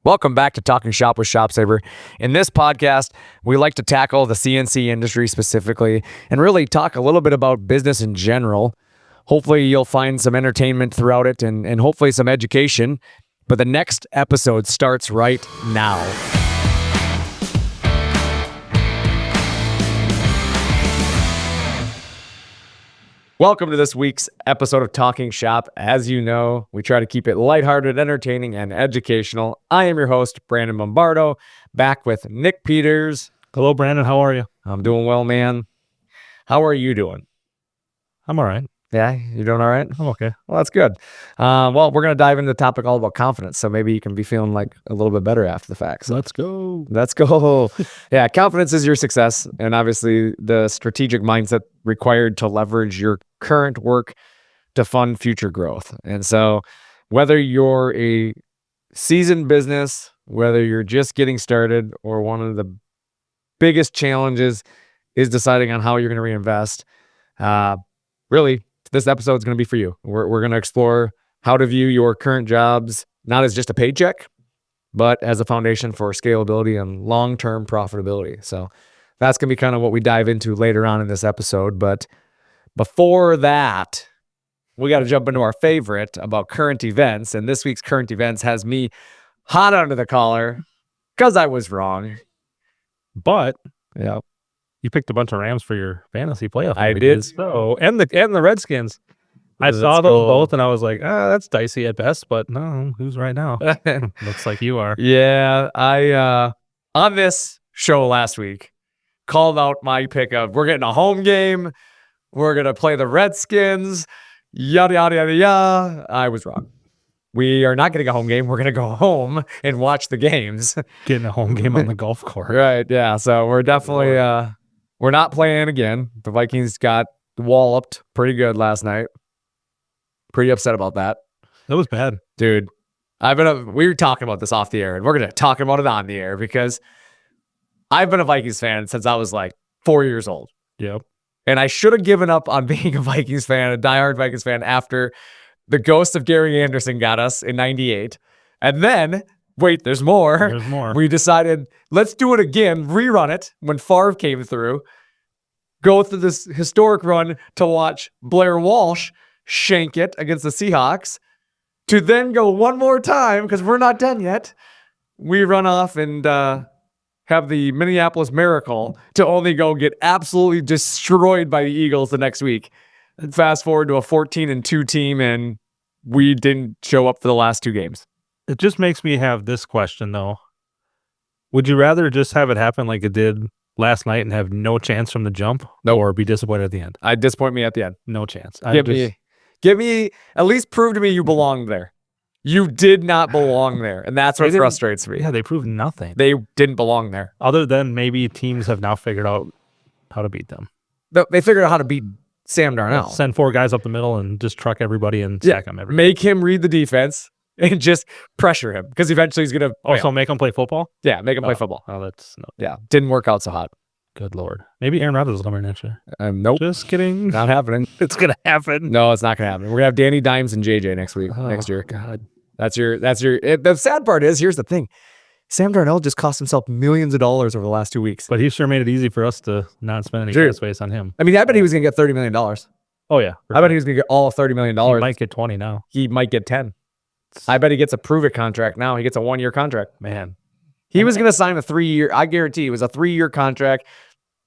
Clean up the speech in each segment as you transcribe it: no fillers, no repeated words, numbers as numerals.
Welcome back to Talkin Shop with ShopSabre. In this podcast, we like to tackle the CNC industry specifically and really talk a little bit about business in general. Hopefully you'll find some entertainment throughout it and hopefully some education. But the next episode starts right now. Welcome to this week's episode of Talkin Shop. As you know, we try to keep it lighthearted, entertaining, and educational. I am your host, Brandon Bombardo, back with Nick Peters. Hello, Brandon. How are you? I'm doing well, man. How are you doing? I'm all right. Yeah, you doing all right? I'm okay. Well, that's good. Well, we're going to dive into the topic all about confidence, so maybe you can be feeling like a little bit better after the fact. So Let's go. let's go. Yeah, confidence is your success, and obviously the strategic mindset required to leverage your current work to fund future growth. And so whether you're a seasoned business, whether you're just getting started, or one of the biggest challenges is deciding on how you're going to reinvest, really, this episode is going to be for you. We're going to explore how to view your current jobs, not as just a paycheck, but as a foundation for scalability and long-term profitability. So that's going to be kind of what we dive into later on in this episode. But before that, we got to jump into our favorite about current events. And this week's current events has me hot under the collar because I was wrong. But Yeah, you picked a bunch of Rams for your fantasy playoff. I did. So and the Redskins. I Let's saw them go. both, and I was like, that's dicey at best. But no, who's right now? Looks like you are. Yeah, I on this show last week called out my pick of we're getting a home game. We're going to play the Redskins, yada, yada, yada, yada. I was wrong. We are not getting a home game. We're going to go home and watch the games. Getting a home game on the golf course. Right, yeah. So we're definitely, we're not playing again. The Vikings got walloped pretty good last night. Pretty upset about that. That was bad. Dude, we were talking about this off the air, and we're going to talk about it on the air because I've been a Vikings fan since I was like 4 years old. Yep. And I should have given up on being a Vikings fan, a diehard Vikings fan, after the ghost of Gary Anderson got us in 98. And then, wait, there's more. There's more. We decided, let's do it again, rerun it when Favre came through, go through this historic run to watch Blair Walsh shank it against the Seahawks, to then go one more time, because we're not done yet. We run off and have the Minneapolis Miracle to only go get absolutely destroyed by the Eagles the next week. And fast forward to a 14-2 team, and we didn't show up for the last two games. It just makes me have this question, though. Would you rather just have it happen like it did last night and have no chance from the jump? Nope. Or be disappointed at the end? I'd disappoint me at the end. No chance. Give me, at least prove to me you belonged there. You did not belong there, and that's what frustrates me. Yeah, they proved nothing. They didn't belong there. Other than maybe teams have now figured out how to beat them. They figured out how to beat Sam Darnold. Send four guys up the middle and just truck everybody and sack them every. Make him read the defense and just pressure him, because eventually he's going to... Also make him play football? Yeah, make him play football. Oh, that's... No. Yeah, didn't work out so hot. Good Lord. Maybe Aaron Rodgers is coming next year. Nope. Just kidding. Not happening. It's going to happen. No, it's not going to happen. We're going to have Danny Dimes and JJ next year. God. The sad part is, here's the thing. Sam Darnold just cost himself millions of dollars over the last 2 weeks. But he sure made it easy for us to not spend any cap space on him. I mean, I bet he was going to get $30 million. Oh, yeah. I bet he was going to get all $30 million. He might get 20 now. He might get 10. I bet he gets a prove-it contract now. He gets a 1-year contract. Man. He was going to sign a 3-year, I guarantee it was a 3-year contract,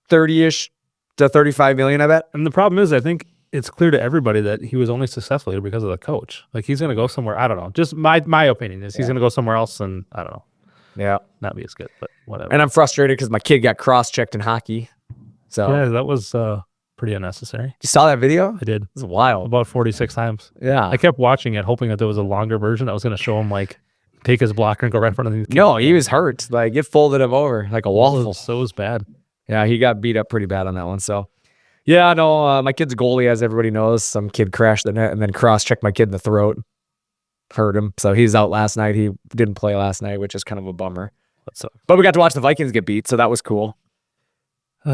30-ish to 35 million, I bet. And the problem is, I think it's clear to everybody that he was only successful here because of the coach. Like, he's going to go somewhere. I don't know. Just my opinion is he's going to go somewhere else, and I don't know. Yeah. Not be as good, but whatever. And I'm frustrated because my kid got cross-checked in hockey. So yeah, that was pretty unnecessary. You saw that video? I did. It's wild. About 46 times. Yeah. I kept watching it, hoping that there was a longer version that was going to show him, like, take his blocker and go right in front of the... No, he was hurt. Like, it folded him over like a waffle. So it was bad. Yeah, he got beat up pretty bad on that one. So, yeah, no, my kid's a goalie, as everybody knows. Some kid crashed the net and then cross-checked my kid in the throat. Hurt him. So he's out last night. He didn't play last night, which is kind of a bummer. But we got to watch the Vikings get beat, so that was cool. We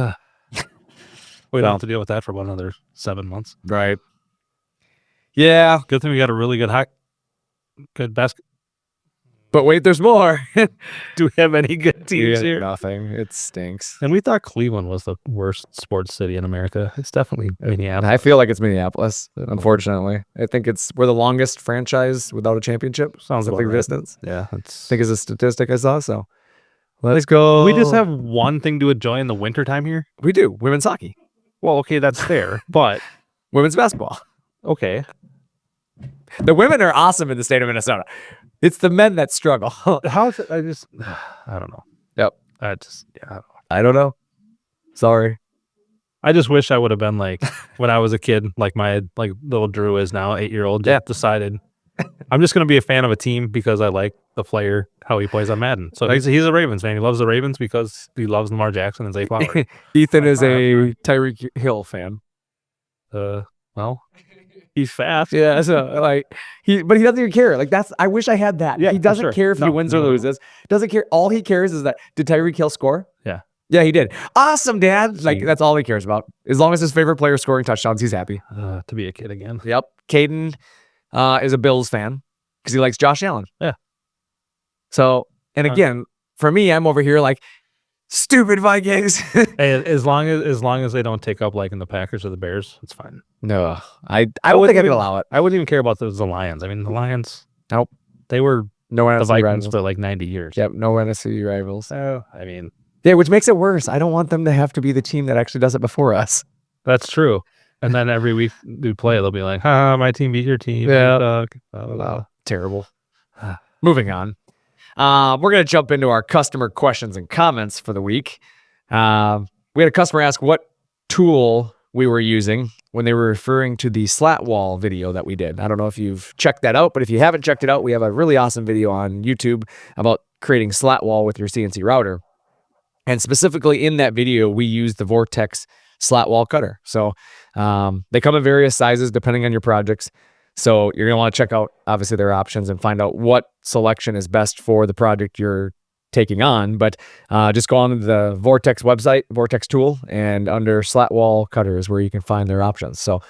don't have to deal with that for about another 7 months. Right. Yeah. Good thing we got a really good basket. But wait, there's more. Do we have any good teams here? Nothing. It stinks. And we thought Cleveland was the worst sports city in America. It's definitely Minneapolis. I feel like it's Minneapolis, unfortunately. I think we're the longest franchise without a championship. Sounds about right. Distance. Yeah, I think it's a statistic I saw. So let's go. Oh. We just have one thing to enjoy in the wintertime here. We do. Women's hockey. Well, okay, that's fair, but women's basketball. Okay. The women are awesome in the state of Minnesota. It's the men that struggle. How is it? I don't know. Yep. I don't know. Sorry. I just wish I would have been like when I was a kid, like my little Drew is now 8-year-old. Decided I'm just going to be a fan of a team because I like the player, how he plays on Madden. So he's a Ravens fan. He loves the Ravens because he loves Lamar Jackson and Zay Flowers. Ethan is a Tyreek Hill fan. Well, he's fast. Yeah, so but he doesn't even care. Like I wish I had that. Yeah, he doesn't care if he wins or loses. Doesn't care. All he cares is that did Tyreek Hill score? Yeah. Yeah, he did. Awesome, Dad. Like that's all he cares about. As long as his favorite player is scoring touchdowns, he's happy. To be a kid again. Yep. Caden is a Bills fan because he likes Josh Allen. Yeah. So, and again, for me, I'm over here like stupid Vikings. Hey, as long as they don't take up like in the Packers or the Bears, it's fine. No, I don't think I could allow it. I wouldn't even care about the Lions. I mean, the Lions. Nope. They were no the NFC Vikings rivals for like 90 years. Yep. No NFC rivals. Oh, I mean, yeah, which makes it worse. I don't want them to have to be the team that actually does it before us. That's true. And then every week we play, they'll be like, my team beat your team. Yeah. Terrible. Moving on. We're going to jump into our customer questions and comments for the week. We had a customer ask what tool we were using when they were referring to the slat wall video that we did. I don't know if you've checked that out, but if you haven't checked it out, we have a really awesome video on YouTube about creating slat wall with your CNC router. And specifically in that video, we use the Vortex slat wall cutter. So they come in various sizes depending on your projects. So you're going to want to check out, obviously, their options and find out what selection is best for the project you're taking on. But just go on to the Vortex website, Vortex Tool, and under slat wall cutter is where you can find their options. So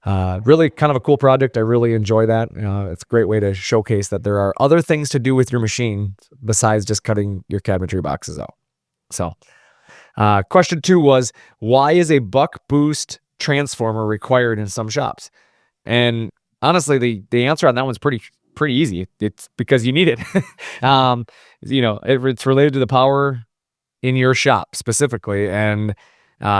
really kind of a cool project. I really enjoy that. It's a great way to showcase that there are other things to do with your machine besides just cutting your cabinetry boxes out. So question 2 was, why is a buck boost transformer required in some shops? And honestly, the answer on that one's pretty easy. It's because you need it. It's related to the power in your shop specifically. And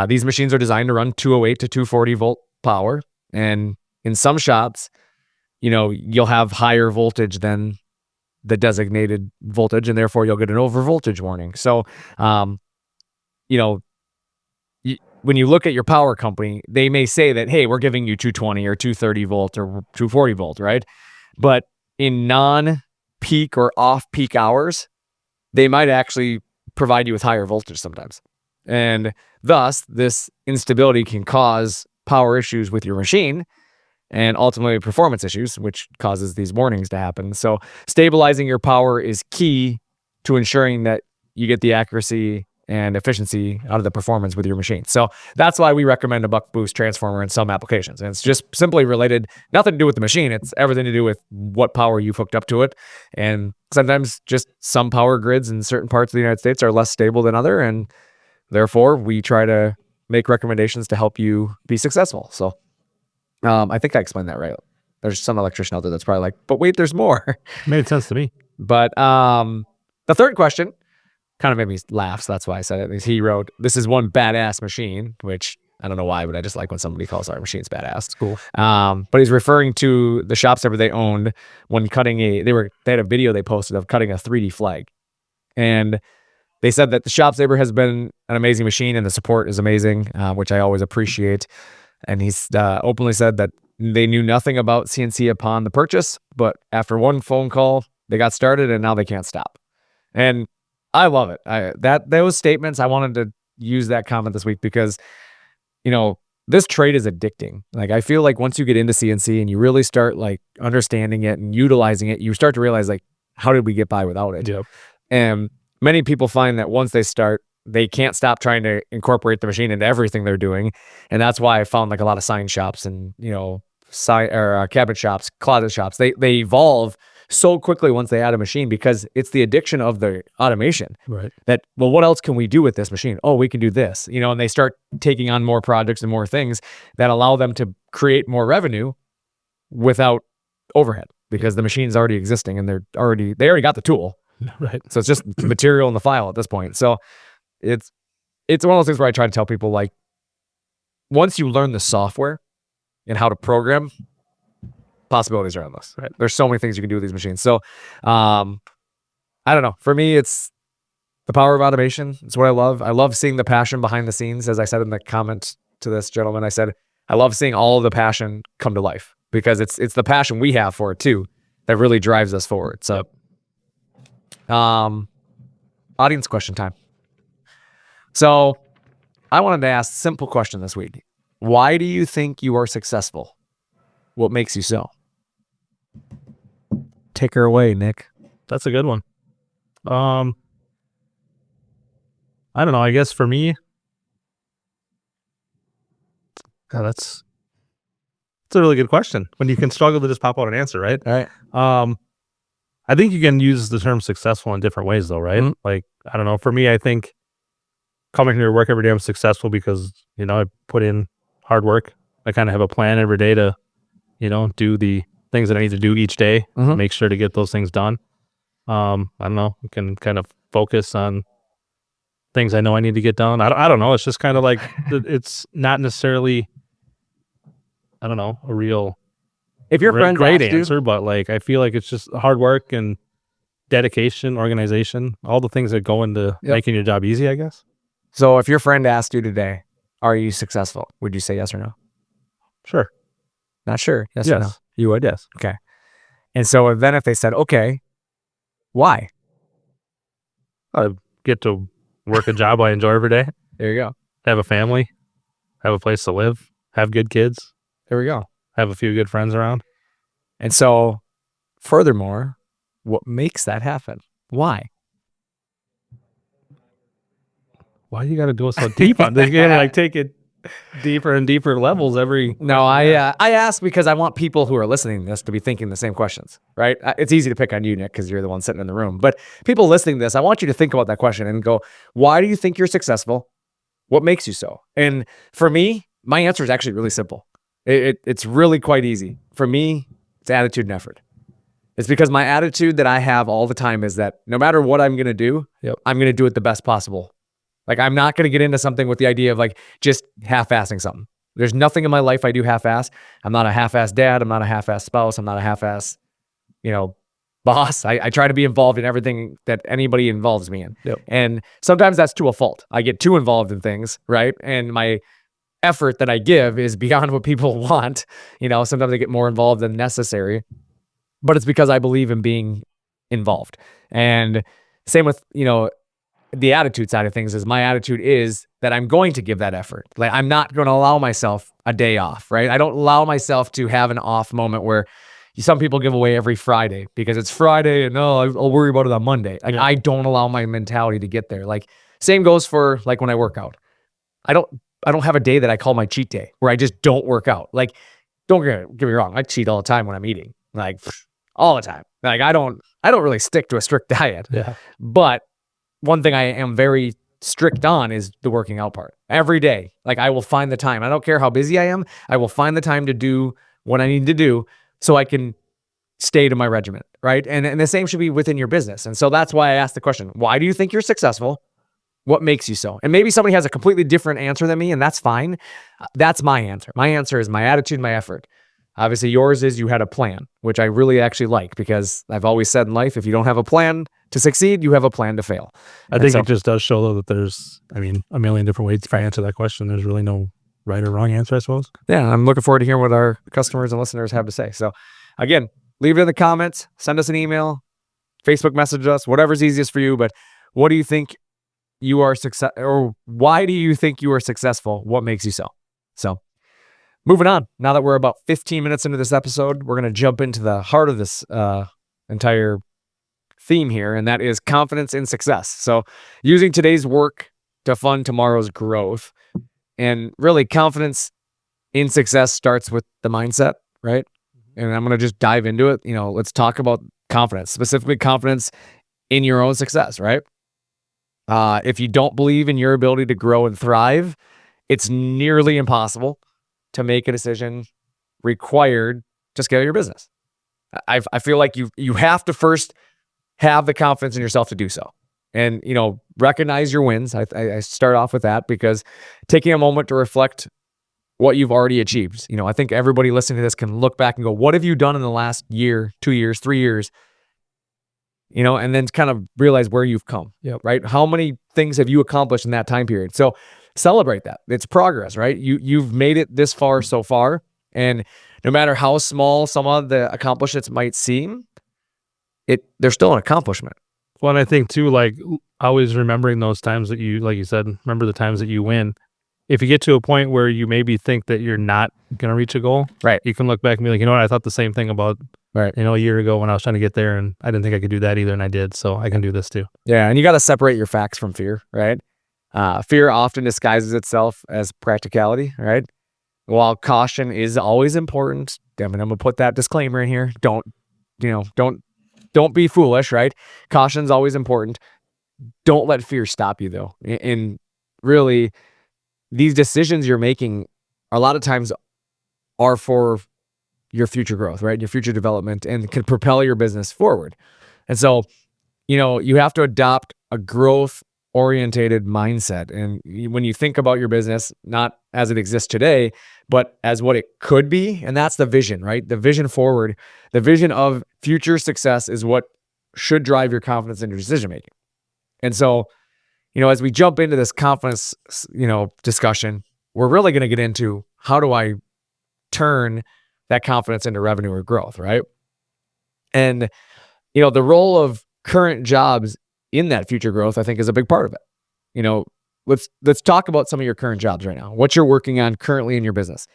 these machines are designed to run 208 to 240 volt power. And in some shops, you'll have higher voltage than the designated voltage, and therefore you'll get an over voltage warning. So, when you look at your power company, they may say that, hey, we're giving you 220 or 230 volt or 240 volt, right? But in non-peak or off-peak hours, they might actually provide you with higher voltage sometimes. And thus, this instability can cause power issues with your machine and ultimately performance issues, which causes these warnings to happen. So stabilizing your power is key to ensuring that you get the accuracy and efficiency out of the performance with your machine. So that's why we recommend a buck boost transformer in some applications. And it's just simply related, nothing to do with the machine. It's everything to do with what power you've hooked up to it. And sometimes just some power grids in certain parts of the United States are less stable than other. And therefore we try to make recommendations to help you be successful. So I think I explained that right. There's some electrician out there that's probably like, but wait, there's more. Made sense to me. But the third question kind of made me laugh, so that's why I said it. He wrote, this is one badass machine, which I don't know why, but I just like when somebody calls our machines badass. It's cool. But he's referring to the ShopSabre they owned when cutting they had a video they posted of cutting a 3D flag. And they said that the ShopSabre has been an amazing machine and the support is amazing, which I always appreciate. And he's openly said that they knew nothing about CNC upon the purchase, but after one phone call, they got started and now they can't stop. And I love it. Those statements, I wanted to use that comment this week because, this trade is addicting. Like, I feel like once you get into CNC and you really start like understanding it and utilizing it, you start to realize like, how did we get by without it? Yep. And many people find that once they start, they can't stop trying to incorporate the machine into everything they're doing. And that's why I found like a lot of sign shops and, cabinet shops, closet shops, they evolve so quickly once they add a machine, because it's the addiction of the automation. Right. That, well, what else can we do with this machine? Oh, we can do this, and they start taking on more projects and more things that allow them to create more revenue without overhead, because the machine's already existing and they already got the tool. Right. So it's just material in the file at this point. So it's one of those things where I try to tell people, like, once you learn the software and how to program, possibilities are endless. Right. There's so many things you can do with these machines. So I don't know. For me, it's the power of automation. It's what I love. I love seeing the passion behind the scenes. As I said in the comment to this gentleman, I said, I love seeing all of the passion come to life, because it's the passion we have for it too that really drives us forward. So, audience question time. So I wanted to ask a simple question this week. Why do you think you are successful? What makes you so? Take her away, Nick. That's a good one. I don't know. I guess for me, that's a really good question. When you can struggle to just pop out an answer, right? All right. I think you can use the term successful in different ways, though, right? Mm-hmm. Like, I don't know. For me, I think coming here to work every day, I'm successful because I put in hard work. I kind of have a plan every day to, do the things that I need to do each day. Mm-hmm. Make sure to get those things done. I don't know. I can kind of focus on things I know I need to get done. I don't know. It's just kind of like it's not necessarily, I don't know, a real If your friend great asked you- answer, but like I feel like it's just hard work and dedication, organization, all the things that go into making your job easy, I guess. So if your friend asked you today, are you successful? Would you say yes or no? Sure. Not sure. Yes or no? You would, yes. Okay. And so then if they said, okay, why? I get to work a job I enjoy every day, There you go. have a family, have a place to live, have good kids, There we go. have a few good friends around. And so furthermore, what makes that happen? Why? Why you got to do it so deep on this? You gotta like take it deeper and deeper levels every. No, I ask because I want people who are listening to this to be thinking the same questions, right? It's easy to pick on you, Nick, because you're the one sitting in the room. But people listening to this, I want you to think about that question and go, why do you think you're successful? What makes you so? And for me, my answer is actually really simple. It's really quite easy. For me, it's attitude and effort. It's because my attitude that I have all the time is that no matter what I'm going to do, I'm going to do it the best possible. Like, I'm not going to get into something with the idea of like just half-assing something. There's nothing in my life I do half-ass. I'm not a half-ass dad. I'm not a half-ass spouse. I'm not a half-ass, boss. I try to be involved in everything that anybody involves me in. Yep. And sometimes that's to a fault. I get too involved in things, right? And my effort that I give is beyond what people want. Sometimes I get more involved than necessary, but it's because I believe in being involved. And same with, the attitude side of things is my attitude is that I'm going to give that effort. Like, I'm not going to allow myself a day off, right? I don't allow myself to have an off moment where some people give away every Friday because it's Friday and I'll worry about it on Monday. Like, I don't allow my mentality to get there. Like, same goes for like when I work out. I don't have a day that I call my cheat day where I just don't work out. Like, don't get me wrong. I cheat all the time when I'm eating, like all the time. Like, I don't really stick to a strict diet. Yeah. But one thing I am very strict on is the working out part. Every day, like, I will find the time. I don't care how busy I am. I will find the time to do what I need to do so I can stay to my regiment, right? And the same should be within your business. And so that's why I asked the question, why do you think you're successful? What makes you so? And maybe somebody has a completely different answer than me, and that's fine. That's my answer. My answer is my attitude, my effort. Obviously, yours is you had a plan, which I really actually like, because I've always said in life, if you don't have a plan to succeed, you have a plan to fail. I think it just does show, though, that there's, a million different ways if I answer that question. There's really no right or wrong answer, I suppose. Yeah, I'm looking forward to hearing what our customers and listeners have to say. So again, leave it in the comments, send us an email, Facebook message us, whatever's easiest for you. But what do you think you are or why do you think you are successful? What makes you so? So moving on, now that we're about 15 minutes into this episode, we're going to jump into the heart of this entire theme here, and that is confidence in success. So using today's work to fund tomorrow's growth. And really, confidence in success starts with the mindset, right? And I'm going to just dive into it. Let's talk about confidence, specifically confidence in your own success, right? If you don't believe in your ability to grow and thrive, it's nearly impossible to make a decision required to scale your business. I feel like you have to first have the confidence in yourself to do so. And, recognize your wins. I start off with that because taking a moment to reflect what you've already achieved. I think everybody listening to this can look back and go, what have you done in the last year, 2 years, 3 years? And then kind of realize where you've come, right? How many things have you accomplished in that time period? So celebrate that. It's progress, right? You've made it this far so far. And no matter how small some of the accomplishments might seem, they're still an accomplishment. Well, and I think too, like always remembering those times that you, like you said, remember the times that you win. If you get to a point where you maybe think that you're not going to reach a goal, right? You can look back and be like, you know what, I thought the same thing about, right, a year ago when I was trying to get there, and I didn't think I could do that either, and I did, so I can do this too. Yeah, and you got to separate your facts from fear, right? Fear often disguises itself as practicality, right? While caution is always important, I'm gonna put that disclaimer in here. Don't be foolish, right? Caution's always important. Don't let fear stop you, though. And really, these decisions you're making a lot of times are for your future growth, right? Your future development, and can propel your business forward. And so, you have to adopt a growth-orientated mindset. And when you think about your business, not as it exists today, but as what it could be, and that's the vision, right? The vision forward, the vision of future success is what should drive your confidence in your decision-making. And so, as we jump into this confidence, discussion, we're really going to get into how do I turn that confidence into revenue or growth, right? And, the role of current jobs in that future growth, I think, is a big part of it. Let's talk about some of your current jobs right now, what you're working on currently in your business.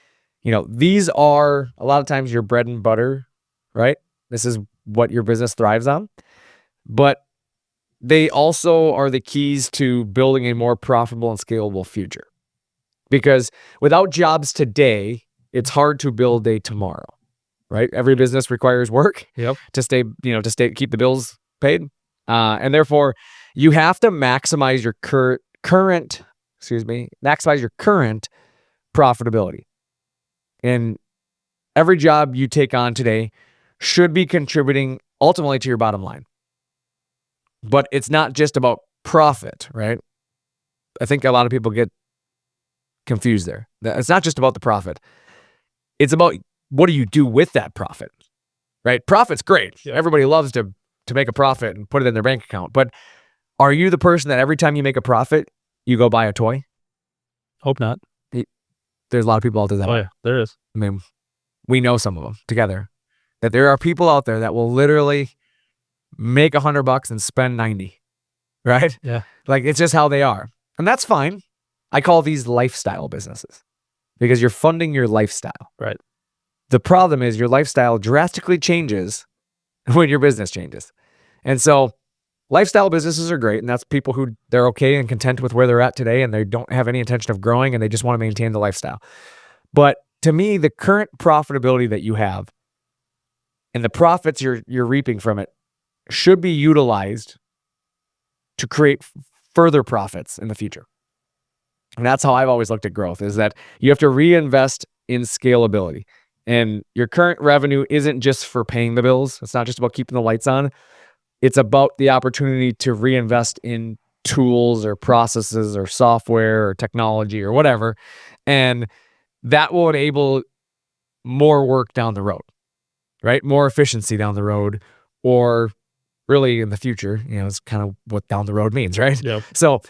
These are a lot of times your bread and butter, right? This is what your business thrives on. But they also are the keys to building a more profitable and scalable future. Because without jobs today, it's hard to build a tomorrow, right? Every business requires work to stay, keep the bills paid. And therefore, you have to maximize your current profitability. And every job you take on today should be contributing ultimately to your bottom line. But it's not just about profit, right? I think a lot of people get confused there. It's not just about the profit. It's about what do you do with that profit, right? Profit's great. Everybody loves to make a profit and put it in their bank account. But are you the person that every time you make a profit, you go buy a toy? Hope not. There's a lot of people out there that. Oh yeah, there is. I mean, we know some of them together. That there are people out there that will literally make $100 and spend 90, right? Yeah. Like, it's just how they are. And that's fine. I call these lifestyle businesses because you're funding your lifestyle. Right. The problem is your lifestyle drastically changes when your business changes. And so lifestyle businesses are great. And that's people who they're okay and content with where they're at today. And they don't have any intention of growing and they just want to maintain the lifestyle. But to me, the current profitability that you have and the profits you're reaping from it should be utilized to create further profits in the future. And that's how I've always looked at growth, is that you have to reinvest in scalability. And your current revenue isn't just for paying the bills. It's not just about keeping the lights on. It's about the opportunity to reinvest in tools or processes or software or technology or whatever. And that will enable more work down the road, right? More efficiency down the road, or really in the future, it's kind of what down the road means, right? Yep. So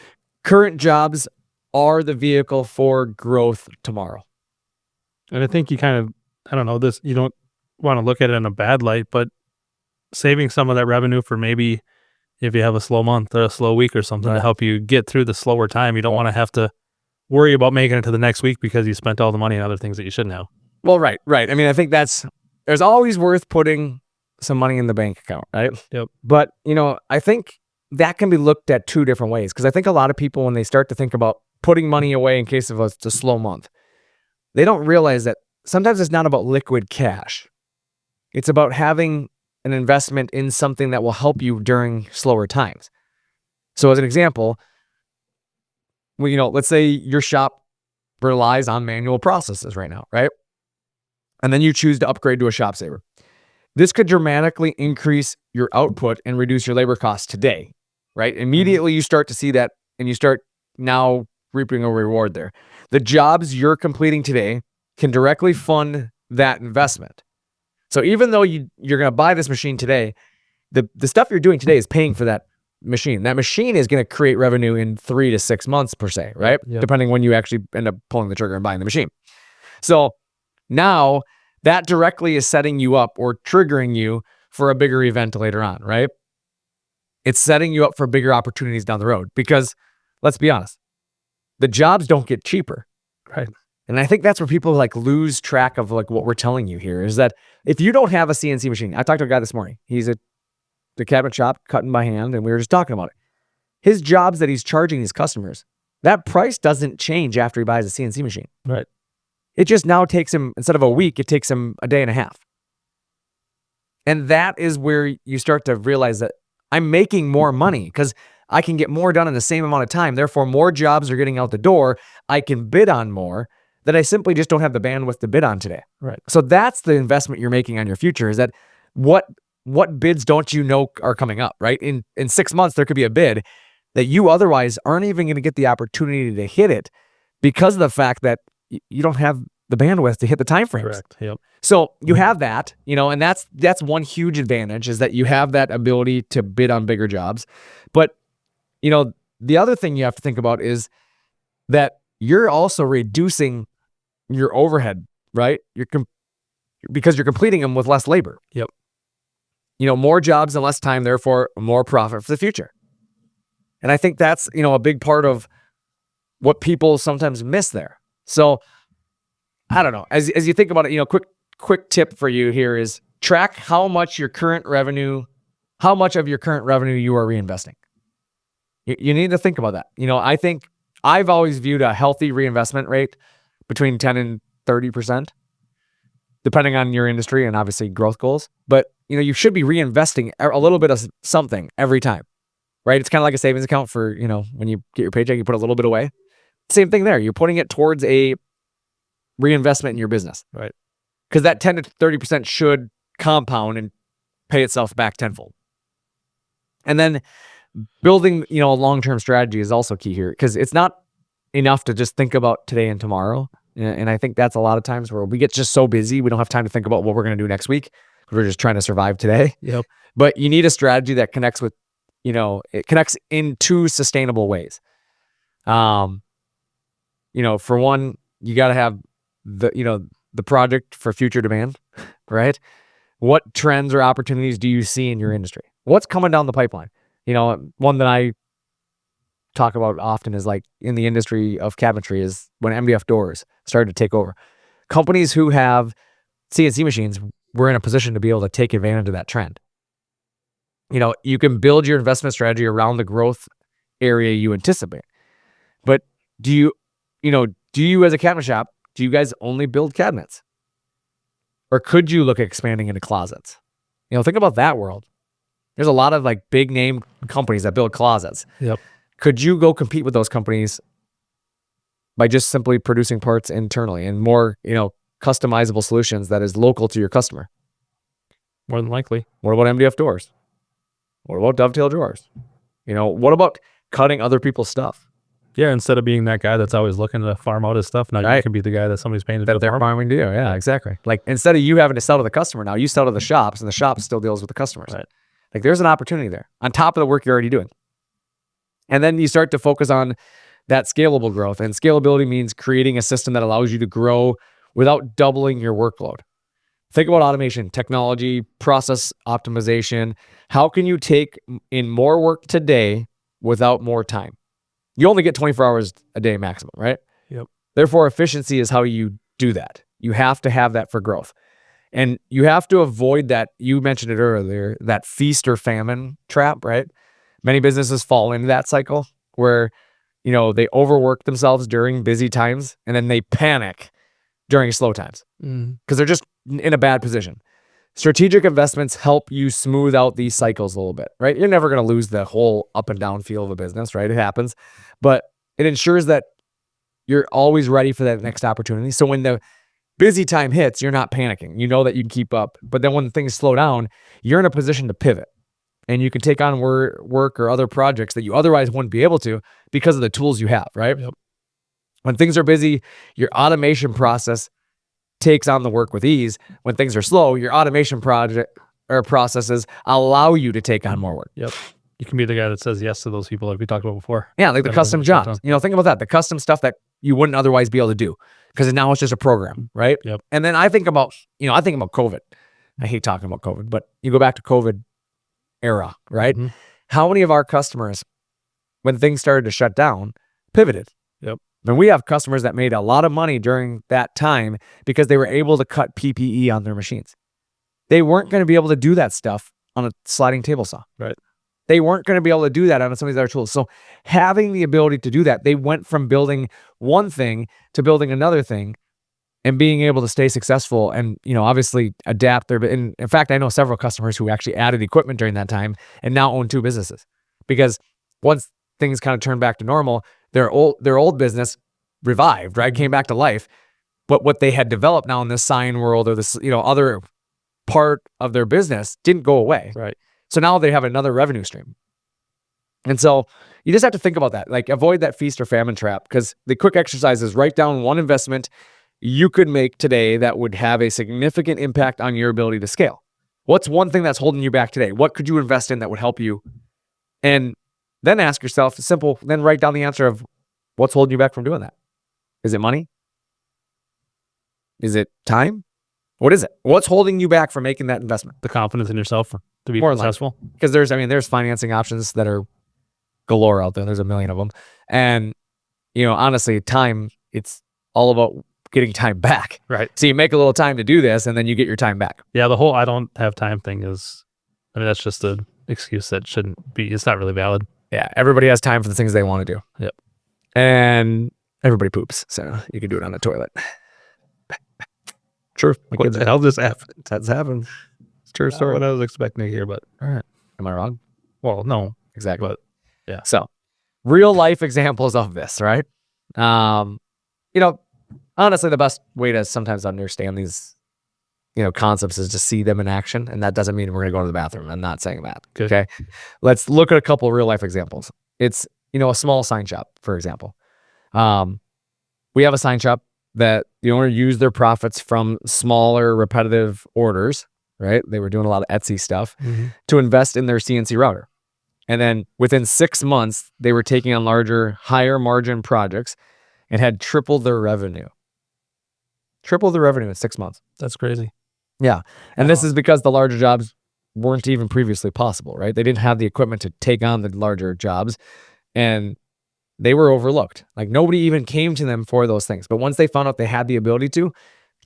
current jobs are the vehicle for growth tomorrow. And I think you kind of, you don't want to look at it in a bad light, but saving some of that revenue for maybe if you have a slow month or a slow week or something to help you get through the slower time. You don't want to have to worry about making it to the next week because you spent all the money on other things that you shouldn't have. Well, right. I mean, I think there's always worth putting some money in the bank account, right? Yep. But, I think that can be looked at two different ways, because I think a lot of people, when they start to think about putting money away in case of a slow month, they don't realize that sometimes it's not about liquid cash. It's about having an investment in something that will help you during slower times. So as an example, well, let's say your shop relies on manual processes right now, right? And then you choose to upgrade to a ShopSabre. This could dramatically increase your output and reduce your labor costs today, right? Immediately you start to see that, and you start now reaping a reward there. The jobs you're completing today can directly fund that investment. So even though you're going to buy this machine today, the stuff you're doing today is paying for that machine. That machine is going to create revenue in 3 to 6 months per se, right? Yep. Depending when you actually end up pulling the trigger and buying the machine. So now that directly is setting you up or triggering you for a bigger event later on, right? It's setting you up for bigger opportunities down the road, because let's be honest, the jobs don't get cheaper. Right. And I think that's where people lose track of what we're telling you here, is that if you don't have a CNC machine, I talked to a guy this morning. He's at the cabinet shop cutting by hand, and we were just talking about it. His jobs that he's charging his customers, that price doesn't change after he buys a CNC machine. Right. It just now takes him, instead of a week, it takes him a day and a half. And that is where you start to realize that I'm making more money because I can get more done in the same amount of time. Therefore, more jobs are getting out the door. I can bid on more that I simply just don't have the bandwidth to bid on today. Right. So that's the investment you're making on your future, is that what bids don't you know are coming up, right? In 6 months, there could be a bid that you otherwise aren't even going to get the opportunity to hit it because of the fact that you don't have the bandwidth to hit the time frames. Correct. Yep. So you have that, and that's one huge advantage, is that you have that ability to bid on bigger jobs. But, the other thing you have to think about is that you're also reducing your overhead, right? Because you're completing them with less labor. Yep. More jobs and less time, therefore more profit for the future. And I think that's, a big part of what people sometimes miss there. So I don't know. As you think about it, quick tip for you here is track how much of your current revenue you are reinvesting. You need to think about that. I think I've always viewed a healthy reinvestment rate between 10 and 30%, depending on your industry and obviously growth goals. But, you should be reinvesting a little bit of something every time, right? It's kind of like a savings account for, when you get your paycheck, you put a little bit away. Same thing there. You're putting it towards a reinvestment in your business, right? Because that 10 to 30% should compound and pay itself back tenfold. And then building, a long-term strategy is also key here, because it's not enough to just think about today and tomorrow. And I think that's a lot of times where we get just so busy, we don't have time to think about what we're going to do next week. We're just trying to survive today. Yep. But you need a strategy that connects with, it connects in two sustainable ways. For one, you got to have the project for future demand, right? What trends or opportunities do you see in your industry? What's coming down the pipeline? One that I talk about often is in the industry of cabinetry is when MDF doors started to take over. Companies who have CNC machines were in a position to be able to take advantage of that trend. You can build your investment strategy around the growth area you anticipate. But do you as a cabinet shop, do you guys only build cabinets? Or could you look at expanding into closets? Think about that world. There's a lot of big name companies that build closets. Yep. Could you go compete with those companies by just simply producing parts internally and more, customizable solutions that is local to your customer? More than likely. What about MDF doors? What about dovetail drawers? What about cutting other people's stuff? Yeah, instead of being that guy that's always looking to farm out his stuff, now you can be the guy that somebody's paying to that they're farming to you. Yeah, exactly. Instead of you having to sell to the customer, now you sell to the shops, and the shop still deals with the customers. Right. There's an opportunity there on top of the work you're already doing. And then you start to focus on that scalable growth. And scalability means creating a system that allows you to grow without doubling your workload. Think about automation, technology, process optimization. How can you take in more work today without more time? You only get 24 hours a day maximum, right? Yep. Therefore, efficiency is how you do that. You have to have that for growth. And you have to avoid that, you mentioned it earlier, that feast or famine trap, right? Many businesses fall into that cycle where, they overwork themselves during busy times and then they panic during slow times because they're just in a bad position. Strategic investments help you smooth out these cycles a little bit, right? You're never going to lose the whole up and down feel of a business, right? It happens, but it ensures that you're always ready for that next opportunity. So when the busy time hits, you're not panicking. You know that you can keep up. But then when things slow down, you're in a position to pivot and you can take on work or other projects that you otherwise wouldn't be able to because of the tools you have, right? Yep. When things are busy, your automation process takes on the work with ease. When things are slow, your automation project or processes allow you to take on more work. Yep. You can be the guy that says yes to those people like we talked about before. Yeah, like the custom jobs. Think about that. The custom stuff that you wouldn't otherwise be able to do because now it's just a program, right? Yep. And then I think about COVID. I hate talking about COVID, but you go back to COVID era, right? Mm-hmm. How many of our customers, when things started to shut down, pivoted? Yep. And we have customers that made a lot of money during that time because they were able to cut PPE on their machines. They weren't going to be able to do that stuff on a sliding table saw. Right. They weren't going to be able to do that on some of these other tools. So having the ability to do that, they went from building one thing to building another thing and being able to stay successful and, obviously adapt their, in fact, I know several customers who actually added equipment during that time and now own 2 businesses because once things kind of turned back to normal, their old business revived, right? Came back to life. But what they had developed now in this sign world or this, other part of their business didn't go away. Right. So now they have another revenue stream. And so you just have to think about that. Like avoid that feast or famine trap because the quick exercise is write down one investment you could make today that would have a significant impact on your ability to scale. What's one thing that's holding you back today? What could you invest in that would help you? And then ask yourself, then write down the answer of what's holding you back from doing that. Is it money? Is it time? What is it? What's holding you back from making that investment? The confidence in yourself to be More successful. Because there's financing options that are galore out there. There's a million of them. And, honestly, time, it's all about getting time back. Right. So you make a little time to do this and then you get your time back. Yeah. The whole I don't have time thing that's just an excuse that shouldn't be, it's not really valid. Yeah. Everybody has time for the things they want to do. Yep. And everybody poops. So you can do it on the toilet. True. What the hell just happened? That's happened. It's true story. What I was expecting to hear, but all right. Am I wrong? Well, no. Exactly. But yeah. So real life examples of this, right? Honestly, the best way to sometimes understand these, concepts is to see them in action. And that doesn't mean we're going to go to the bathroom. I'm not saying that. Good. Okay. Let's look at a couple of real life examples. It's, a small sign shop, for example. We have a sign shop that the owner used their profits from smaller repetitive orders, right? They were doing a lot of Etsy stuff to invest in their CNC router. And then within 6 months, they were taking on larger, higher margin projects and had tripled their revenue. Tripled the revenue in 6 months. That's crazy. Yeah. And this is because the larger jobs weren't even previously possible, right? They didn't have the equipment to take on the larger jobs and they were overlooked. Like nobody even came to them for those things. But once they found out they had the ability to,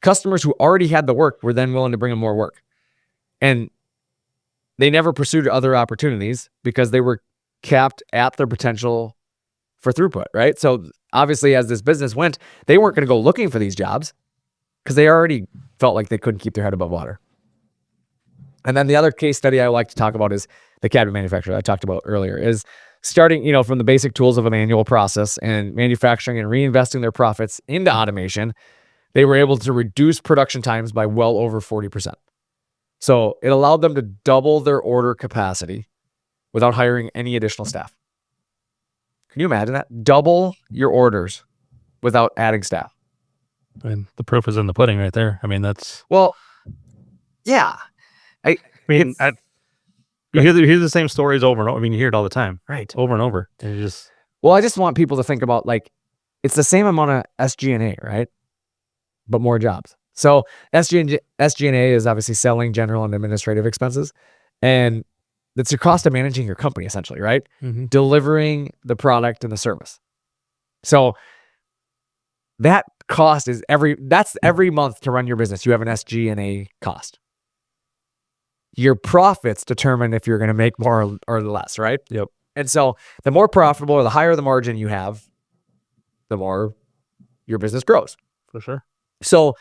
customers who already had the work were then willing to bring them more work. And they never pursued other opportunities because they were capped at their potential for throughput, right? So obviously as this business went, they weren't going to go looking for these jobs because they already felt like they couldn't keep their head above water. And then the other case study I like to talk about is the cabinet manufacturer I talked about earlier is starting, from the basic tools of a manual process and manufacturing and reinvesting their profits into automation. They were able to reduce production times by well over 40%. So it allowed them to double their order capacity without hiring any additional staff. Can you imagine that? Double your orders without adding staff. I mean, the proof is in the pudding right there. I mean, that's... Well, yeah. I mean, you hear the same stories over and over. I mean, you hear it all the time. Right. Over and over. And you just... Well, I just want people to think about, it's the same amount of SG&A, right? But more jobs. So SG&A is obviously selling, general, and administrative expenses. And it's your cost of managing your company, essentially, right? Mm-hmm. Delivering the product and the service. So that cost is every month to run your business. You have an SG&A cost. Your profits determine if you're going to make more or less, right? Yep. And so the more profitable or the higher the margin you have, the more your business grows. For sure. So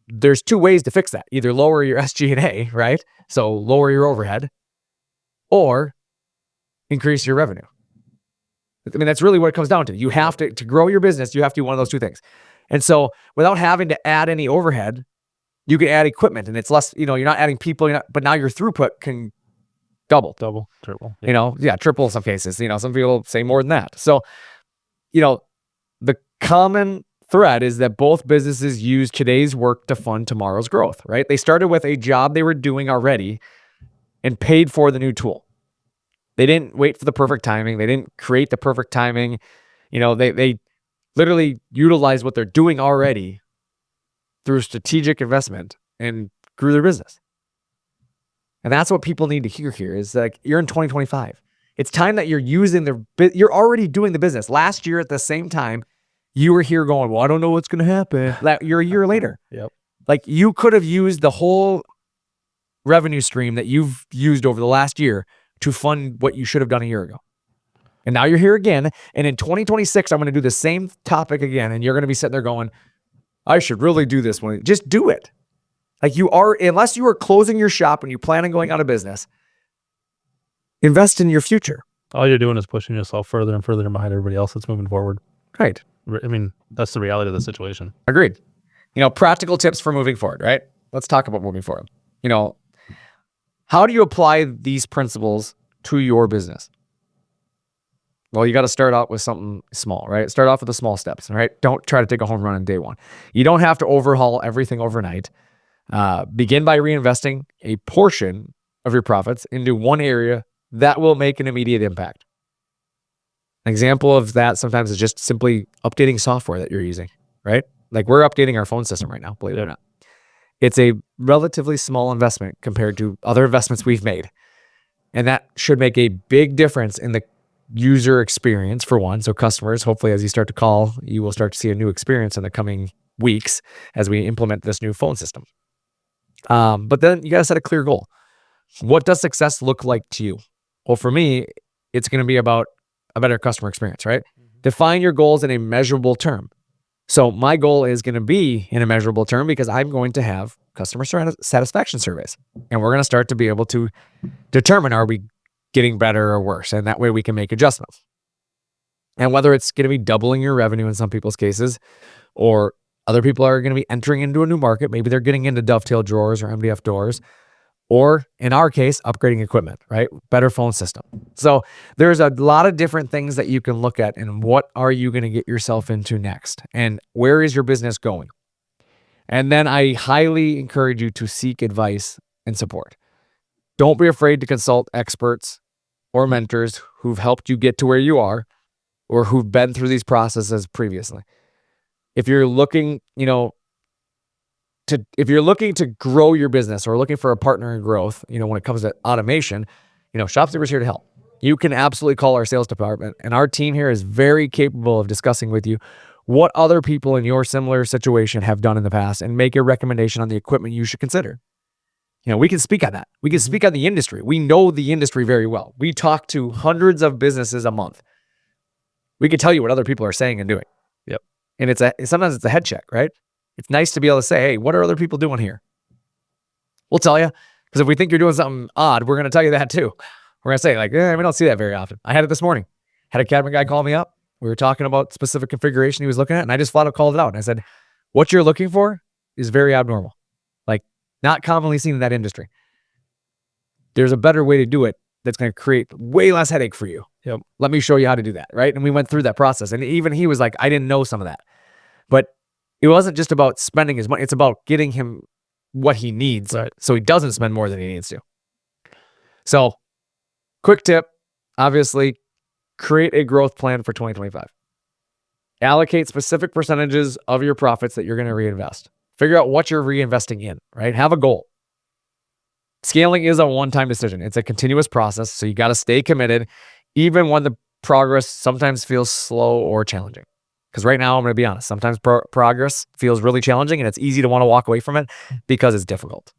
there's two ways to fix that. Either lower your SG&A, right? So lower your overhead, or increase your revenue. I mean, that's really what it comes down to. You have to grow your business, you have to do one of those two things. And so without having to add any overhead, you can add equipment, and it's less, you're not adding people, but now your throughput can double, triple. Triple in some cases. Some people say more than that. So, the common thread is that both businesses use today's work to fund tomorrow's growth, right? They started with a job they were doing already and paid for the new tool. They didn't wait for the perfect timing. They didn't create the perfect timing. They literally utilized what they're doing already through strategic investment and grew their business. And that's what people need to hear here is like, you're in 2025. It's time that you're you're already doing the business. Last year at the same time, you were here going, well, I don't know what's going to happen. You're a year later. Yep. Like you could have used the whole revenue stream that you've used over the last year to fund what you should have done a year ago. And now you're here again. And in 2026, I'm going to do the same topic again. And you're going to be sitting there going, I should really do this one. Just do it. Like unless you are closing your shop and you plan on going out of business, invest in your future. All you're doing is pushing yourself further and further behind everybody else that's moving forward. Right. I mean, that's the reality of the situation. Agreed. Practical tips for moving forward, right? Let's talk about moving forward. How do you apply these principles to your business? Well, you got to start out with something small, right? Start off with the small steps, right? Don't try to take a home run on day one. You don't have to overhaul everything overnight. Begin by reinvesting a portion of your profits into one area that will make an immediate impact. An example of that sometimes is just simply updating software that you're using, right? Like we're updating our phone system right now, believe it or not. It's a relatively small investment compared to other investments we've made. And that should make a big difference in the user experience for one. So customers, hopefully as you start to call, you will start to see a new experience in the coming weeks as we implement this new phone system. But then you got to set a clear goal. What does success look like to you? Well, for me, it's going to be about a better customer experience, right? Define your goals in a measurable term. So my goal is going to be in a measurable term because I'm going to have customer satisfaction surveys. And we're going to start to be able to determine, are we getting better or worse? And that way we can make adjustments. And whether it's going to be doubling your revenue in some people's cases, or other people are going to be entering into a new market. Maybe they're getting into dovetail drawers or MDF doors, or in our case, upgrading equipment, right? Better phone system. So there's a lot of different things that you can look at, and what are you going to get yourself into next? And where is your business going? And then I highly encourage you to seek advice and support. Don't be afraid to consult experts or mentors who've helped you get to where you are, or who've been through these processes previously. If you're looking, if you're looking to grow your business or looking for a partner in growth, when it comes to automation, ShopSabre is here to help. You can absolutely call our sales department, and our team here is very capable of discussing with you what other people in your similar situation have done in the past and make a recommendation on the equipment you should consider. We can speak on that. We can speak on the industry. We know the industry very well. We talk to hundreds of businesses a month. We can tell you what other people are saying and doing. Yep. And sometimes it's a head check, right? It's nice to be able to say, hey, what are other people doing here? We'll tell you, because if we think you're doing something odd, we're going to tell you that too. We're going to say we don't see that very often. I had it this morning. Had a cabinet guy call me up. We were talking about specific configuration he was looking at, and I just flat out called it out. And I said, what you're looking for is very abnormal. Like not commonly seen in that industry. There's a better way to do it that's going to create way less headache for you. Yep. Let me show you how to do that, right? And we went through that process. And even he was like, I didn't know some of that. But it wasn't just about spending his money. It's about getting him what he needs, right, so he doesn't spend more than he needs to. So, quick tip, obviously, create a growth plan for 2025. Allocate specific percentages of your profits that you're going to reinvest. Figure out what you're reinvesting in, right? Have a goal. Scaling is a one-time decision. It's a continuous process, so you got to stay committed, even when the progress sometimes feels slow or challenging. Because right now, I'm going to be honest, sometimes progress feels really challenging, and it's easy to want to walk away from it because it's difficult.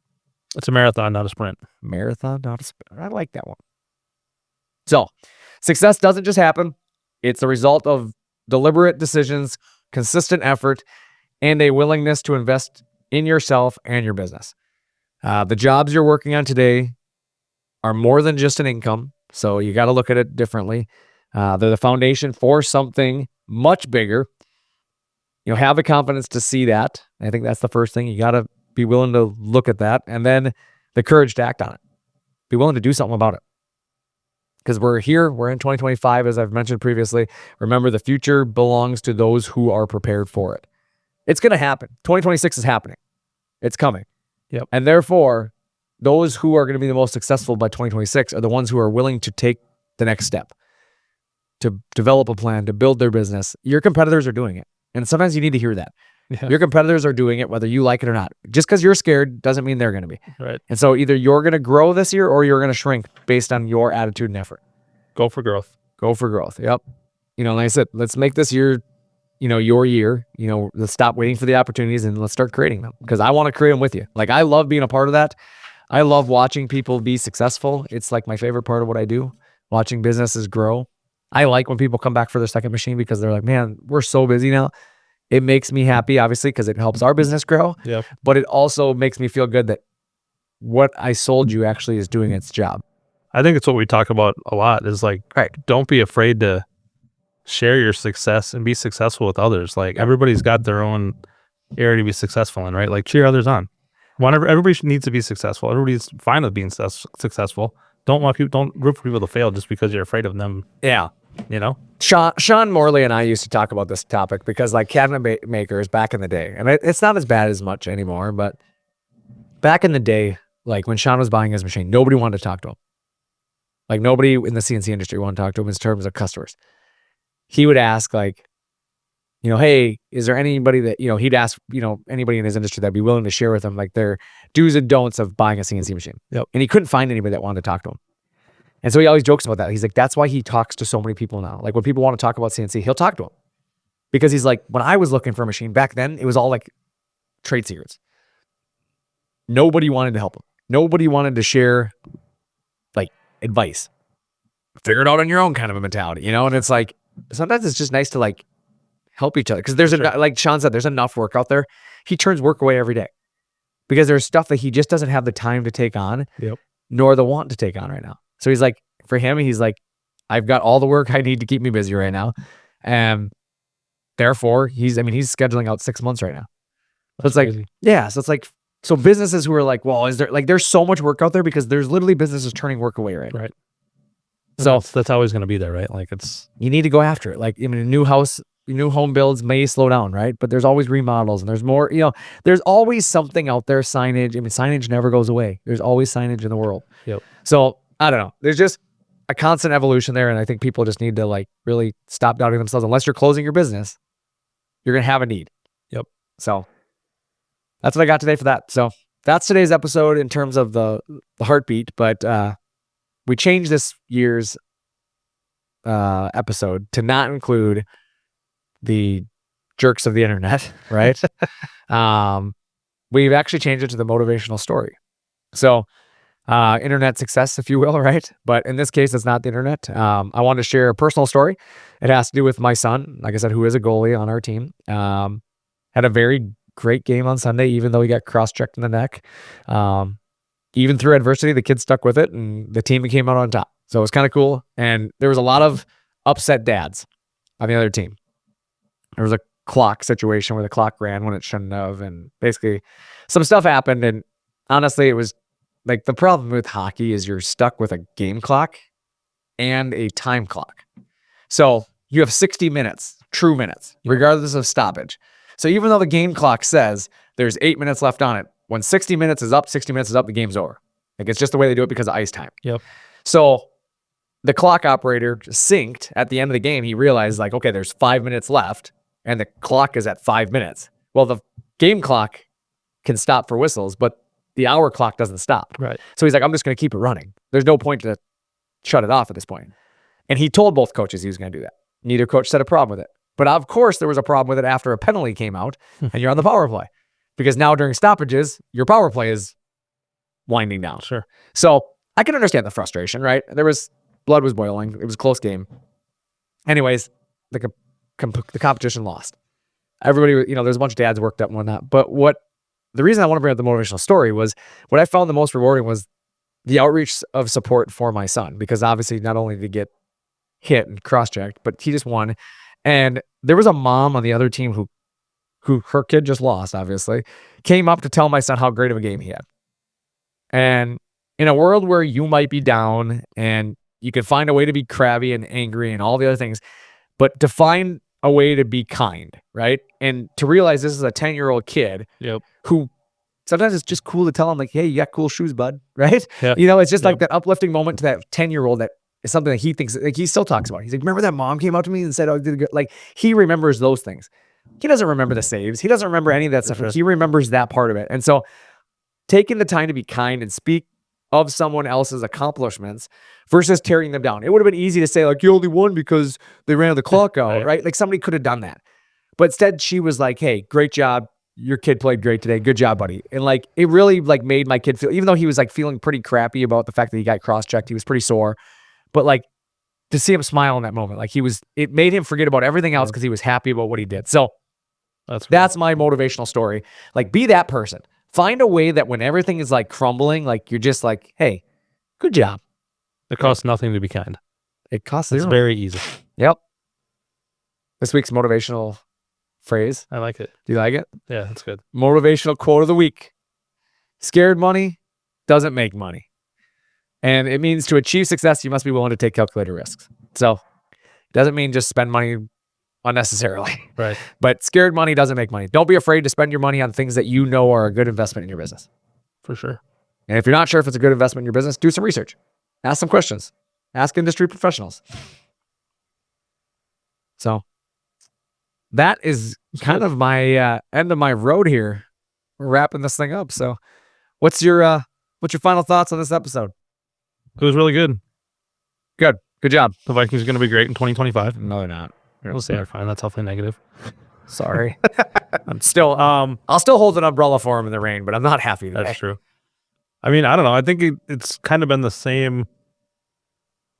It's a marathon, not a sprint. Marathon, not a sprint. I like that one. So, success doesn't just happen. It's the result of deliberate decisions, consistent effort, and a willingness to invest in yourself and your business. The jobs you're working on today are more than just an income. So you got to look at it differently. They're the foundation for something much bigger. Have the confidence to see that. I think that's the first thing. You got to be willing to look at that, and then the courage to act on it. Be willing to do something about it. Because we're here, we're in 2025, as I've mentioned previously. Remember, the future belongs to those who are prepared for it. It's going to happen. 2026 is happening. It's coming. Yep. And therefore, those who are going to be the most successful by 2026 are the ones who are willing to take the next step, to develop a plan, to build their business. Your competitors are doing it. And sometimes you need to hear that. Yeah. Your competitors are doing it, whether you like it or not. Just because you're scared doesn't mean they're going to be. Right. And so either you're going to grow this year or you're going to shrink based on your attitude and effort. Go for growth. Go for growth. Yep. Like I said, let's make this year, your year. Let's stop waiting for the opportunities and let's start creating them, because I want to create them with you. Like, I love being a part of that. I love watching people be successful. It's like my favorite part of what I do, watching businesses grow. I like when people come back for their second machine because they're like, man, we're so busy now. It makes me happy, obviously, because it helps our business grow. Yep. But it also makes me feel good that what I sold you actually is doing its job. I think it's what we talk about a lot is like, right, don't be afraid to share your success and be successful with others. Like, everybody's got their own area to be successful in, right? Like, cheer others on. Everybody needs to be successful. Everybody's fine with being successful. Don't root for people to fail just because you're afraid of them. Yeah. Sean Morley and I used to talk about this topic because, like, cabinet makers back in the day, and it's not as bad as much anymore, but back in the day, like when Sean was buying his machine, nobody wanted to talk to him. Like, nobody in the CNC industry wanted to talk to him in terms of customers. He would ask, like, hey, is there anybody that, he'd ask, anybody in his industry that'd be willing to share with him, like, their do's and don'ts of buying a CNC machine. Yep. And he couldn't find anybody that wanted to talk to him. And so he always jokes about that. He's like, that's why he talks to so many people now. Like, when people want to talk about CNC, he'll talk to them. Because he's like, when I was looking for a machine back then, it was all like trade secrets. Nobody wanted to help him. Nobody wanted to share, like, advice. Figure it out on your own kind of a mentality, And it's like, sometimes it's just nice to, like, help each other. Because there's, like Sean said, there's enough work out there. He turns work away every day. Because there's stuff that he just doesn't have the time to take on, nor the want to take on right now. So he's like, for him, he's like, I've got all the work I need to keep me busy right now. And therefore, he's scheduling out 6 months right now. So it's like, yeah. So it's like, so businesses who are like, well, is there, like, there's so much work out there because there's literally businesses turning work away right now. Right. So that's always going to be there, right? Like, you need to go after it. Like, a new home builds may slow down, right? But there's always remodels and there's more, there's always something out there. Signage. Signage never goes away. There's always signage in the world. Yep. So I don't know. There's just a constant evolution there. And I think people just need to, like, really stop doubting themselves. Unless you're closing your business, you're going to have a need. Yep. So that's what I got today for that. So that's today's episode in terms of the heartbeat. But we changed this year's episode to not include the jerks of the internet, right? We've actually changed it to the motivational story. So internet success, if you will, right? But in this case, it's not the internet. I wanted to share a personal story. It has to do with my son, like I said, who is a goalie on our team. Had a very great game on Sunday, even though he got cross-checked in the neck. Even through adversity, the kid stuck with it, and the team came out on top. So it was kind of cool. And there was a lot of upset dads on the other team. There was a clock situation where the clock ran when it shouldn't have, and basically some stuff happened. And honestly, it was like, the problem with hockey is you're stuck with a game clock and a time clock. So you have 60 minutes, true minutes, regardless of stoppage. So even though the game clock says there's 8 minutes left on it, when 60 minutes is up, the game's over. Like, it's just the way they do it because of ice time. Yep. So the clock operator synced at the end of the game. He realized, like, okay, there's 5 minutes left and the clock is at 5 minutes. Well, the game clock can stop for whistles, but the hour clock doesn't stop. Right. So he's like, I'm just going to keep it running. There's no point to shut it off at this point. And he told both coaches he was going to do that. Neither coach said a problem with it. But of course, there was a problem with it after a penalty came out and you're on the power play. Because now during stoppages, your power play is winding down. Sure. So I can understand the frustration, right? Blood was boiling. It was a close game. Anyways, the competition lost. Everybody, there's a bunch of dads worked up and whatnot. But what the reason I want to bring up the motivational story was what I found the most rewarding was the outreach of support for my son, because obviously not only did he get hit and cross-checked, but he just won. And there was a mom on the other team who her kid just lost, obviously, came up to tell my son how great of a game he had. And in a world where you might be down and you can find a way to be crabby and angry and all the other things, but to find a way to be kind, right? And to realize this is a 10-year-old kid who sometimes it's just cool to tell him like, hey, you got cool shoes, bud, right? Yep. It's just like that uplifting moment to that 10-year-old that is something that he thinks, like he still talks about. He's like, remember that mom came up to me and said, oh, did good? Like he remembers those things. He doesn't remember the saves. He doesn't remember any of that stuff. Sure. He remembers that part of it. And so taking the time to be kind and speak of someone else's accomplishments versus tearing them down. It would have been easy to say like, you only won because they ran the clock out, right? Like somebody could have done that. But instead she was like, hey, great job. Your kid played great today. Good job, buddy. And like, it really like made my kid feel, even though he was like feeling pretty crappy about the fact that he got cross-checked, he was pretty sore, but like to see him smile in that moment, like it made him forget about everything else because he was happy about what he did. So that's my motivational story. Like be that person. Find a way that when everything is like crumbling, like you're just like, hey, good job. It costs nothing to be kind. It costs It's zero. very easy. Yep. This week's motivational phrase. I like it. Do you like it? Yeah, that's good. Motivational quote of the week. Scared money doesn't make money. And it means to achieve success, you must be willing to take calculated risks. So it doesn't mean just spend money unnecessarily. Right. But scared money doesn't make money. Don't be afraid to spend your money on things that you know are a good investment in your business. For sure. And if you're not sure if it's a good investment in your business, do some research. Ask some questions. Ask industry professionals. So that is kind of my end of my road here. We're wrapping this thing up. So what's your final thoughts on this episode? It was really good. Good job. The Vikings are going to be great in 2025. No, they're not. We'll say they're fine. That's awfully negative. Sorry. I'm still I'll still hold an umbrella for him in the rain, but I'm not happy today. That's true. I mean, I don't know. I think it's kind of been the same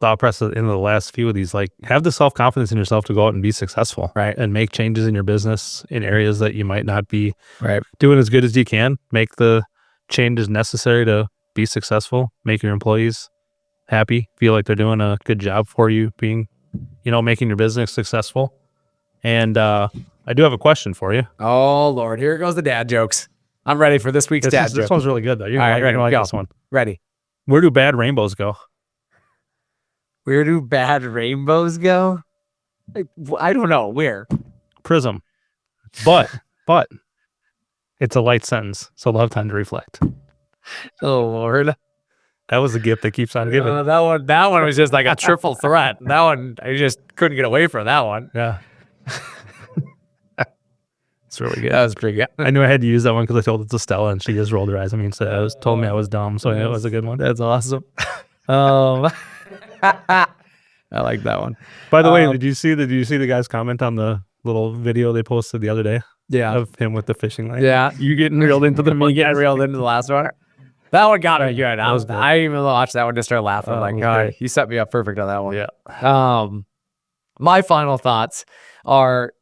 thought process in the last few of these. Like, have the self-confidence in yourself to go out and be successful, right? And make changes in your business in areas that you might not be right doing as good as you can. Make the changes necessary to be successful. Make your employees happy. Feel like they're doing a good job for you, being, making your business successful. And I do have a question for you. Oh Lord, here goes the dad jokes. I'm ready for this week's dad joke. This one's really good though. You're all right, ready? Like go. This one. Ready. Where do bad rainbows go? Where do bad rainbows go? I don't know. Where? Prism. But it's a light sentence, so they'll have time to reflect. Oh Lord. That was the gift that keeps on giving. That one was just like a triple threat. That one, I just couldn't get away from that one. Yeah. It's really good. That was pretty good. I knew I had to use that one because I told it to Stella and she just rolled her eyes at me and said, told me I was dumb. So it was a good one. That's awesome. I like that one. By the way, did you see the guy's comment on the little video they posted the other day? Yeah. Of him with the fishing line. Yeah. You getting reeled into the me getting reeled into the last one. That one got me good. That was good. I even watched that one to start laughing. Oh, like, God, you set me up perfect on that one. Yeah. My final thoughts are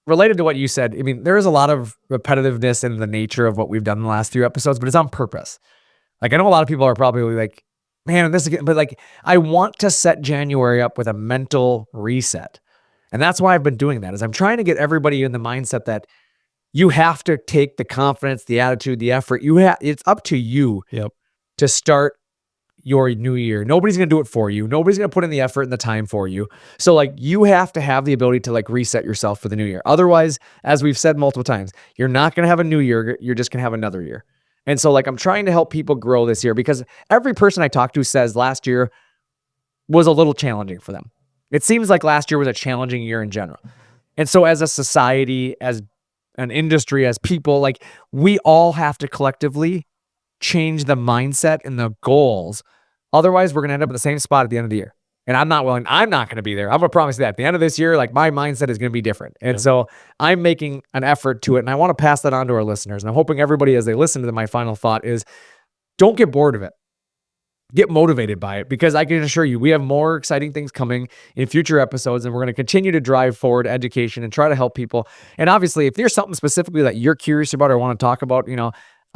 related to what you said. I mean, there is a lot of repetitiveness in the nature of what we've done in the last few episodes, but it's on purpose. Like, I know a lot of people are probably like, man, this again, but like, I want to set January up with a mental reset. And that's why I've been doing that, is I'm trying to get everybody in the mindset that you have to take the confidence, the attitude, the effort. It's up to you to start your new year. Nobody's going to do it for you. Nobody's going to put in the effort and the time for you. So like, you have to have the ability to like reset yourself for the new year. Otherwise, as we've said multiple times, you're not going to have a new year. You're just going to have another year. And so like, I'm trying to help people grow this year, because every person I talk to says last year was a little challenging for them. It seems like last year was a challenging year in general. And so as a society, as an industry, as people, like, we all have to collectively change the mindset and the goals. Otherwise, we're going to end up in the same spot at the end of the year. And I'm not going to be there. I'm going to promise you that at the end of this year, like, my mindset is going to be different. And so I'm making an effort to it. And I want to pass that on to our listeners. And I'm hoping everybody, as they listen to my final thought, is don't get bored of it. get motivated by it, because I can assure you we have more exciting things coming in future episodes, and we're going to continue to drive forward education and try to help people. And obviously, if there's something specifically that you're curious about or want to talk about,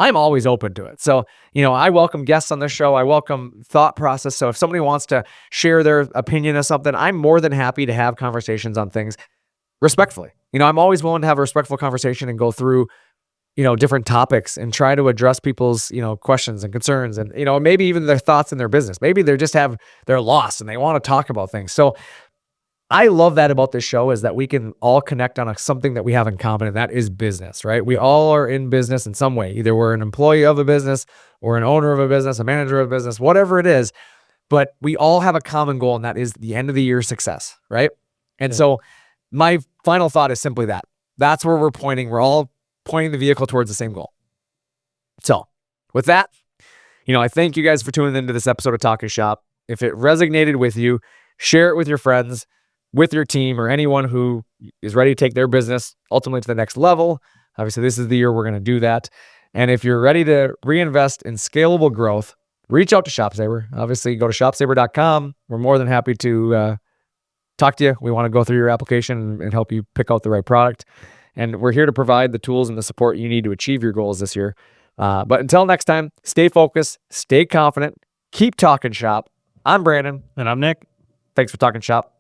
I'm always open to it. So, I welcome guests on this show. I welcome thought process. So if somebody wants to share their opinion of something, I'm more than happy to have conversations on things respectfully. I'm always willing to have a respectful conversation and go through different topics and try to address people's, questions and concerns, and, maybe even their thoughts in their business. Maybe they're lost and they want to talk about things. So I love that about this show, is that we can all connect on something that we have in common, and that is business, right? We all are in business in some way. Either we're an employee of a business or an owner of a business, a manager of a business, whatever it is, but we all have a common goal, and that is the end of the year success, right? And so my final thought is simply that. That's where we're pointing. We're all pointing the vehicle towards the same goal. So with that, I thank you guys for tuning into this episode of Talkin Shop. If it resonated with you, share it with your friends, with your team, or anyone who is ready to take their business ultimately to the next level. Obviously, this is the year we're going to do that. And if you're ready to reinvest in scalable growth, reach out to ShopSabre. Obviously, go to ShopSabre.com. We're more than happy to talk to you. We want to go through your application and help you pick out the right product. And we're here to provide the tools and the support you need to achieve your goals this year. But until next time, stay focused, stay confident, keep talking shop. I'm Brandon. And I'm Nick. Thanks for talking shop.